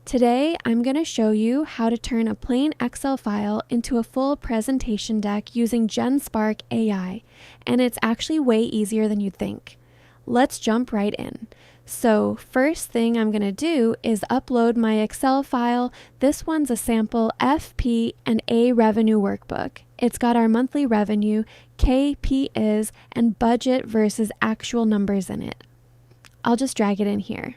Today, I'm going to show you how to turn a plain Excel file into a full presentation deck using Genspark AI, and it's actually way easier than you'd think. Let's jump right in. So first thing I'm going to do is upload my Excel file. This one's a sample FP&A revenue workbook. It's got our monthly revenue, KPIs, and budget versus actual numbers in it. I'll just drag it in here.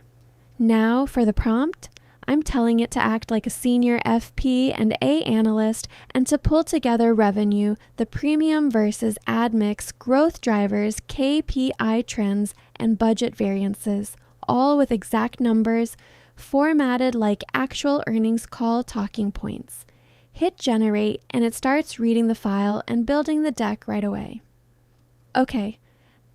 Now for the prompt. I'm telling it to act like a senior FP&A analyst and to pull together revenue, the premium versus ad mix, growth drivers, KPI trends, and budget variances, all with exact numbers, formatted like actual earnings call talking points. Hit generate and it starts reading the file and building the deck right away. Okay,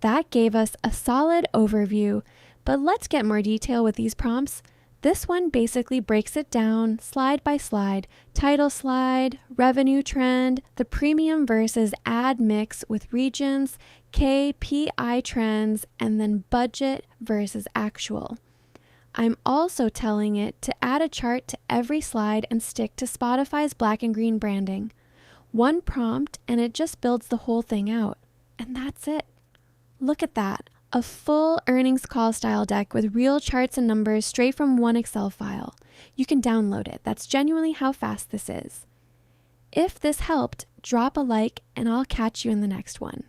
that gave us a solid overview, but let's get more detail with these prompts. This one basically breaks it down slide by slide, title slide, revenue trend, the premium versus ad mix with regions, KPI trends, and then budget versus actual. I'm also telling it to add a chart to every slide and stick to Spotify's black and green branding. One prompt and it just builds the whole thing out. And that's it. Look at that. A full earnings call style deck with real charts and numbers straight from one Excel file. You can download it. That's genuinely how fast this is. If this helped, drop a like and I'll catch you in the next one.